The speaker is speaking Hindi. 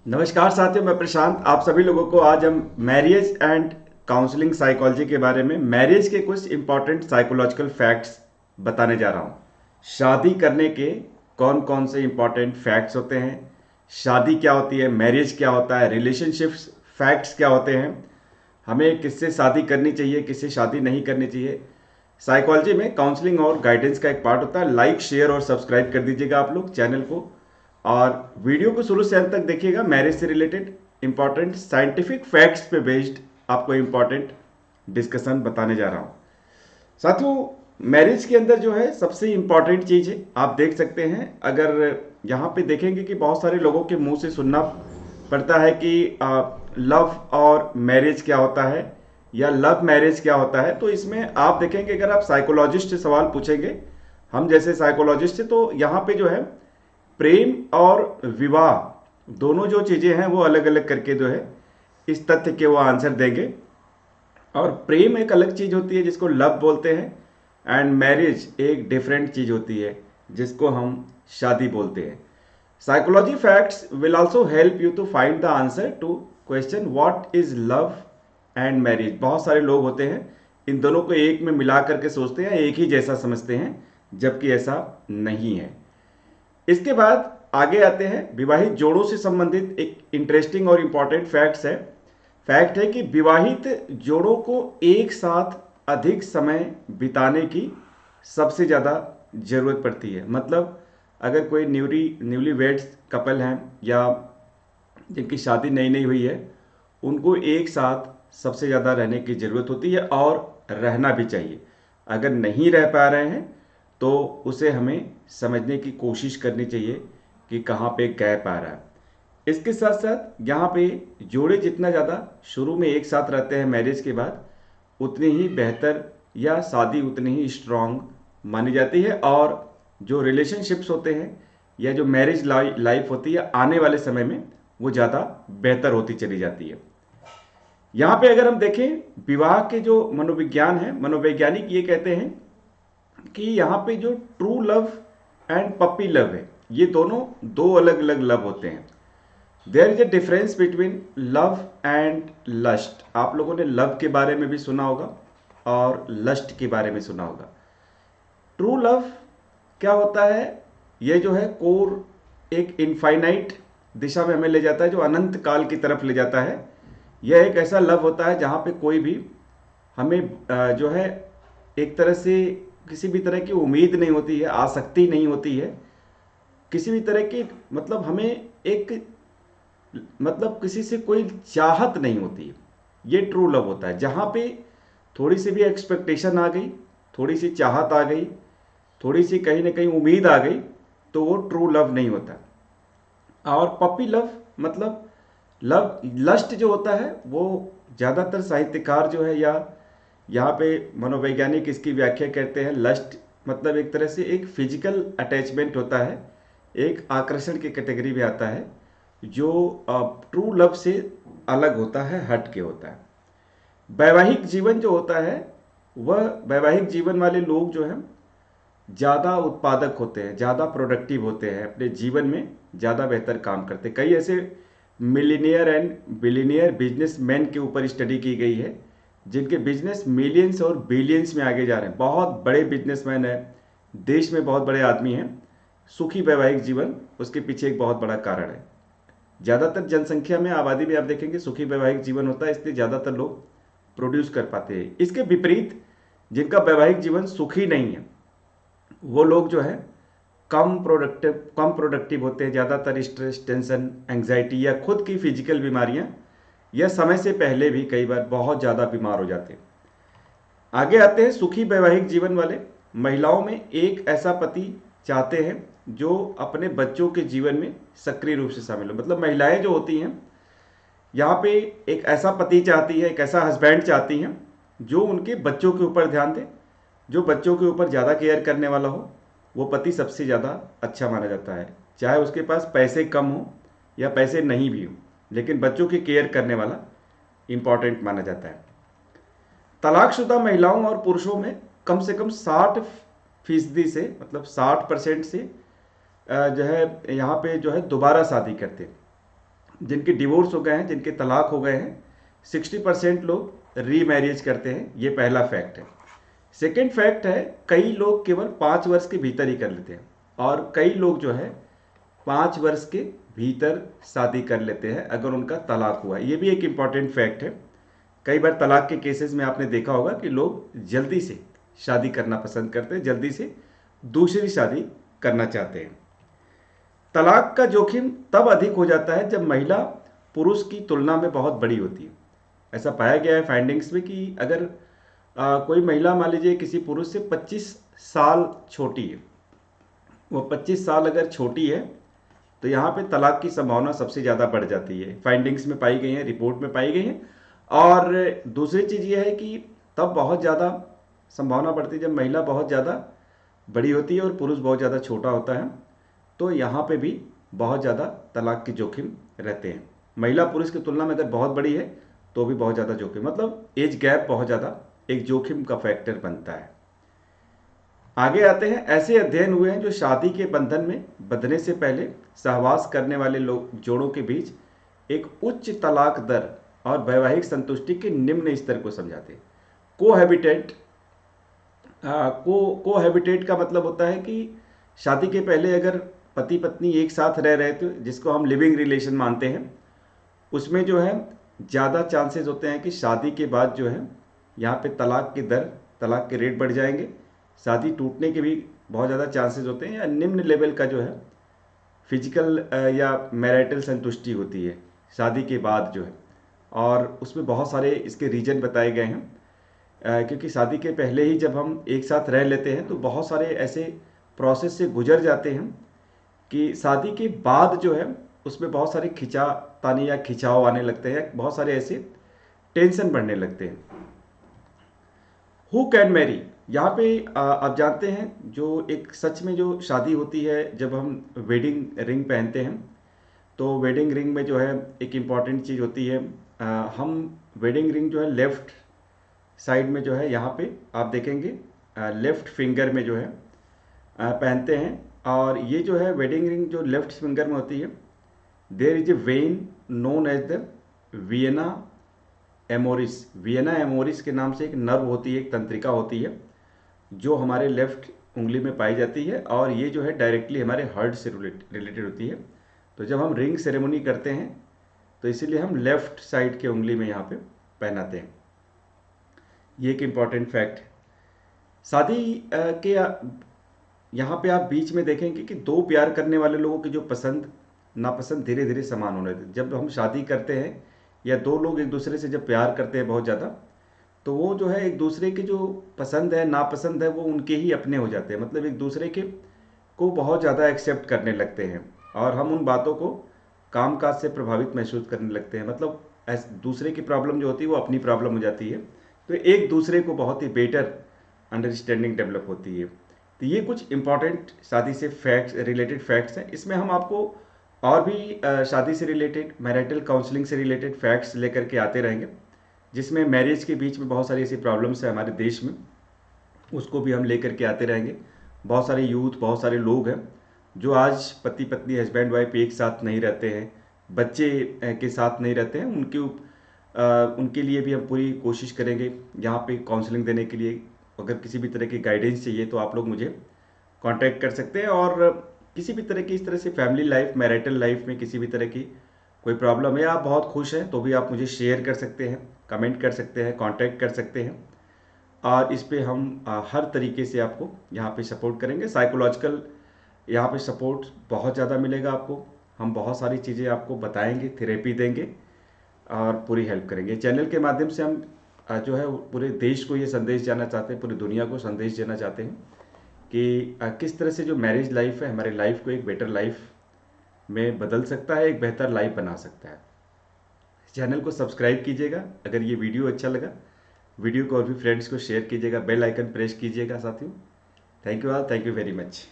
नमस्कार साथियों, मैं प्रशांत। आप सभी लोगों को आज हम मैरिज एंड काउंसलिंग साइकोलॉजी के बारे में मैरिज के कुछ इंपॉर्टेंट साइकोलॉजिकल फैक्ट्स बताने जा रहा हूँ। शादी करने के कौन कौन से इंपॉर्टेंट फैक्ट्स होते हैं, शादी क्या होती है, मैरिज क्या होता है, रिलेशनशिप्स फैक्ट्स क्या होते हैं, हमें किससे शादी करनी चाहिए, किससे शादी नहीं करनी चाहिए। साइकोलॉजी में काउंसलिंग और गाइडेंस का एक पार्ट होता है। लाइक, शेयर और सब्सक्राइब कर दीजिएगा आप लोग चैनल को, और वीडियो को शुरू से अंत तक देखिएगा। मैरिज से रिलेटेड इंपॉर्टेंट साइंटिफिक फैक्ट्स पे बेस्ड आपको इंपॉर्टेंट डिस्कशन बताने जा रहा हूँ। साथियों, मैरिज के अंदर जो है सबसे इंपॉर्टेंट चीज़ है, आप देख सकते हैं, अगर यहाँ पे देखेंगे कि बहुत सारे लोगों के मुंह से सुनना पड़ता है कि लव और मैरिज क्या होता है या लव मैरिज क्या होता है। तो इसमें आप देखेंगे, अगर आप साइकोलॉजिस्ट से सवाल पूछेंगे, हम जैसे साइकोलॉजिस्ट से, तो यहाँ पे जो है प्रेम और विवाह दोनों जो चीज़ें हैं वो अलग अलग करके जो है इस तथ्य के वो आंसर देंगे। और प्रेम एक अलग चीज़ होती है जिसको लव बोलते हैं, एंड मैरिज एक डिफरेंट चीज़ होती है जिसको हम शादी बोलते हैं। Psychology facts will also help you to find the answer to question what is love and marriage. बहुत सारे लोग होते हैं इन दोनों को एक में मिला करके सोचते हैं, एक ही जैसा समझते हैं, जबकि ऐसा नहीं है। इसके बाद आगे आते हैं विवाहित जोड़ों से संबंधित एक इंटरेस्टिंग और इंपॉर्टेंट फैक्ट है कि विवाहित जोड़ों को एक साथ अधिक समय बिताने की सबसे ज़्यादा ज़रूरत पड़ती है। मतलब अगर कोई न्यूली वेड्स कपल हैं या जिनकी शादी नई नई हुई है, उनको एक साथ सबसे ज़्यादा रहने की ज़रूरत होती है और रहना भी चाहिए। अगर नहीं रह पा रहे हैं तो उसे हमें समझने की कोशिश करनी चाहिए कि कहाँ पे गैप आ रहा है। इसके साथ साथ यहाँ पे जोड़े जितना ज़्यादा शुरू में एक साथ रहते हैं मैरिज के बाद, उतनी ही बेहतर या शादी उतनी ही स्ट्रांग मानी जाती है। और जो रिलेशनशिप्स होते हैं या जो मैरिज लाइफ होती है आने वाले समय में, वो ज़्यादा बेहतर होती चली जाती है। यहाँ पे अगर हम देखें विवाह के जो मनोविज्ञान है, मनोवैज्ञानिक ये कहते हैं कि यहाँ पे जो true love and puppy love है, ये दोनों दो अलग अलग लव होते हैं। There is a difference between love and lust. आप लोगों ने लव के बारे में भी सुना होगा और लस्ट के बारे में सुना होगा। ट्रू लव क्या होता है, ये जो है कोर एक इनफाइनाइट दिशा में हमें ले जाता है, जो अनंत काल की तरफ ले जाता है। यह एक ऐसा लव होता है जहाँ पे कोई भी हमें जो है एक तरह से किसी भी तरह की उम्मीद नहीं होती है, आसक्ति नहीं होती है किसी भी तरह की, मतलब हमें एक, मतलब किसी से कोई चाहत नहीं होती है। ये ट्रू लव होता है जहाँ पे थोड़ी सी भी एक्सपेक्टेशन आ गई, थोड़ी सी चाहत आ गई, थोड़ी सी कहीं ना कहीं उम्मीद आ गई, तो वो ट्रू लव नहीं होता। और पपी लव मतलब लव लस्ट जो होता है, वो ज़्यादातर साहित्यकार जो है या यहाँ पे मनोवैज्ञानिक इसकी व्याख्या करते हैं, लस्ट मतलब एक तरह से एक फिजिकल अटैचमेंट होता है, एक आकर्षण की कैटेगरी में आता है, जो ट्रू लव से अलग होता है, हट के होता है। वैवाहिक जीवन जो होता है, वह वैवाहिक जीवन वाले लोग जो हैं ज़्यादा उत्पादक होते हैं, ज़्यादा प्रोडक्टिव होते हैं, अपने जीवन में ज़्यादा बेहतर काम करते हैं। कई ऐसे मिलीनियर एंड बिलीनियर बिजनेसमैन के ऊपर स्टडी की गई है जिनके बिजनेस मिलियंस और बिलियंस में आगे जा रहे हैं, बहुत बड़े बिजनेसमैन हैं, देश में बहुत बड़े आदमी हैं। सुखी वैवाहिक जीवन उसके पीछे एक बहुत बड़ा कारण है। ज़्यादातर जनसंख्या में, आबादी में आप देखेंगे सुखी वैवाहिक जीवन होता है, इसलिए ज़्यादातर लोग प्रोड्यूस कर पाते हैं। इसके विपरीत जिनका वैवाहिक जीवन सुखी नहीं है, वो लोग जो है कम प्रोडक्टिव होते हैं, ज़्यादातर स्ट्रेस, टेंशन, एंग्जाइटी या खुद की फिजिकल बीमारियां, या समय से पहले भी कई बार बहुत ज़्यादा बीमार हो जाते हैं। आगे आते हैं सुखी वैवाहिक जीवन वाले। महिलाओं में एक ऐसा पति चाहते हैं जो अपने बच्चों के जीवन में सक्रिय रूप से शामिल हो। मतलब महिलाएं जो होती हैं यहाँ पे एक ऐसा पति चाहती है, एक ऐसा हस्बैंड चाहती हैं जो उनके बच्चों के ऊपर ध्यान दे, जो बच्चों के ऊपर ज़्यादा केयर करने वाला हो। वो पति सबसे ज़्यादा अच्छा माना जाता है, चाहे उसके पास पैसे कम हो या पैसे नहीं भी हो, लेकिन बच्चों की केयर करने वाला इंपॉर्टेंट माना जाता है। तलाकशुदा महिलाओं और पुरुषों में कम से कम 60% से, मतलब 60% से जो है यहाँ पे जो है दोबारा शादी करते हैं। जिनके डिवोर्स हो गए हैं, जिनके तलाक हो गए हैं, 60% लोग रीमैरिज करते हैं। ये पहला फैक्ट है। सेकेंड फैक्ट है, कई लोग केवल 5 वर्ष के भीतर ही कर लेते हैं और कई लोग जो है 5 वर्ष के भीतर शादी कर लेते हैं अगर उनका तलाक हुआ। ये भी एक इम्पॉर्टेंट फैक्ट है। कई बार तलाक के केसेस में आपने देखा होगा कि लोग जल्दी से शादी करना पसंद करते हैं, जल्दी से दूसरी शादी करना चाहते हैं। तलाक का जोखिम तब अधिक हो जाता है जब महिला पुरुष की तुलना में बहुत बड़ी होती है। ऐसा पाया गया है फाइंडिंग्स में कि अगर कोई महिला मान लीजिए किसी पुरुष से 25 साल छोटी है, वो 25 साल अगर छोटी है तो यहाँ पे तलाक की संभावना सबसे ज़्यादा बढ़ जाती है। फाइंडिंग्स में पाई गई है, रिपोर्ट में पाई गई है। और दूसरी चीज़ ये है कि तब बहुत ज़्यादा संभावना बढ़ती है जब महिला बहुत ज़्यादा बड़ी होती है और पुरुष बहुत ज़्यादा छोटा होता है, तो यहाँ पे भी बहुत ज़्यादा तलाक के जोखिम रहते हैं। महिला पुरुष की तुलना में अगर बहुत बड़ी है तो भी बहुत ज़्यादा जोखिम, मतलब एज गैप बहुत ज़्यादा एक जोखिम का फैक्टर बनता है। आगे आते हैं, ऐसे अध्ययन हुए हैं जो शादी के बंधन में बंधने से पहले सहवास करने वाले लोग जोड़ों के बीच एक उच्च तलाक दर और वैवाहिक संतुष्टि के निम्न स्तर को समझाते हैं। कोहैबिटेट कोहैबिटेट का मतलब होता है कि शादी के पहले अगर पति पत्नी एक साथ रह रहे थे, जिसको हम लिविंग रिलेशन मानते हैं, उसमें जो है ज़्यादा चांसेस होते हैं कि शादी के बाद जो है यहाँ पे तलाक की दर, तलाक के रेट बढ़ जाएंगे। शादी टूटने के भी बहुत ज़्यादा चांसेस होते हैं, या निम्न लेवल का जो है फिजिकल या मैरिटल संतुष्टि होती है शादी के बाद जो है। और उसमें बहुत सारे इसके रीजन बताए गए हैं, क्योंकि शादी के पहले ही जब हम एक साथ रह लेते हैं तो बहुत सारे ऐसे प्रोसेस से गुजर जाते हैं कि शादी के बाद जो है उसमें बहुत सारे खिंचातानी या खिंचाव आने लगते हैं, बहुत सारे ऐसे टेंशन बढ़ने लगते हैं। हु कैन मैरी, यहाँ पे आप जानते हैं जो एक सच में जो शादी होती है जब हम वेडिंग रिंग पहनते हैं, तो वेडिंग रिंग में जो है एक इम्पॉर्टेंट चीज़ होती है, हम वेडिंग रिंग जो है लेफ्ट साइड में जो है यहाँ पे आप देखेंगे लेफ्ट फिंगर में जो है पहनते हैं। और ये जो है वेडिंग रिंग जो लेफ्ट फिंगर में होती है, there is a vein known as the vena amoris. Vena amoris के नाम से एक नर्व होती है, एक तंत्रिका होती है जो हमारे लेफ्ट उंगली में पाई जाती है, और ये जो है डायरेक्टली हमारे हार्ट से रिलेटेड होती है। तो जब हम रिंग सेरेमनी करते हैं तो इसीलिए हम लेफ्ट साइड के उंगली में यहाँ पे पहनाते हैं। ये एक इम्पॉर्टेंट फैक्ट है। शादी के यहाँ पे आप बीच में देखेंगे कि दो प्यार करने वाले लोगों की जो पसंद नापसंद धीरे धीरे समान होने लगती है। जब हम शादी करते हैं या दो लोग एक दूसरे से जब प्यार करते हैं बहुत ज़्यादा, तो वो जो है एक दूसरे की जो पसंद है नापसंद है वो उनके ही अपने हो जाते हैं, मतलब एक दूसरे के को बहुत ज़्यादा एक्सेप्ट करने लगते हैं और हम उन बातों को कामकाज से प्रभावित महसूस करने लगते हैं। मतलब दूसरे की प्रॉब्लम जो होती है वो अपनी प्रॉब्लम हो जाती है, तो एक दूसरे को बहुत ही बेटर अंडरस्टैंडिंग डेवलप होती है। तो ये कुछ इंपॉर्टेंट शादी से फैक्ट्स रिलेटेड फैक्ट्स हैं। इसमें हम आपको और भी शादी से रिलेटेड, मैरिटल काउंसलिंग से रिलेटेड फैक्ट्स लेकर के आते रहेंगे, जिसमें मैरिज के बीच में बहुत सारी ऐसी प्रॉब्लम्स हैं हमारे देश में, उसको भी हम लेकर के आते रहेंगे। बहुत सारे यूथ, बहुत सारे लोग हैं जो आज पति पत्नी हस्बैंड वाइफ एक साथ नहीं रहते हैं, बच्चे के साथ नहीं रहते हैं, उनके लिए भी हम पूरी कोशिश करेंगे यहाँ पे काउंसलिंग देने के लिए। अगर किसी भी तरह की गाइडेंस चाहिए तो आप लोग मुझे कांटेक्ट कर सकते हैं। और किसी भी तरह की इस तरह से फैमिली लाइफ, मैरिटल लाइफ में किसी भी तरह की कोई प्रॉब्लम है, आप बहुत खुश हैं, तो भी आप मुझे शेयर कर सकते हैं, कमेंट कर सकते हैं, कांटेक्ट कर सकते हैं, और इस पे हम हर तरीके से आपको यहाँ पे सपोर्ट करेंगे। साइकोलॉजिकल यहाँ पे सपोर्ट बहुत ज़्यादा मिलेगा आपको। हम बहुत सारी चीज़ें आपको बताएंगे, थेरेपी देंगे और पूरी हेल्प करेंगे। चैनल के माध्यम से हम जो है पूरे देश को ये संदेश देना चाहते हैं, पूरी दुनिया को संदेश देना चाहते हैं कि किस तरह से जो मैरिज लाइफ है हमारे लाइफ को एक बेटर लाइफ में बदल सकता है, एक बेहतर लाइफ बना सकता है। चैनल को सब्सक्राइब कीजिएगा। अगर ये वीडियो अच्छा लगा, वीडियो को और भी फ्रेंड्स को शेयर कीजिएगा, बेल आइकन प्रेस कीजिएगा साथियों। Thank you all, thank you very much.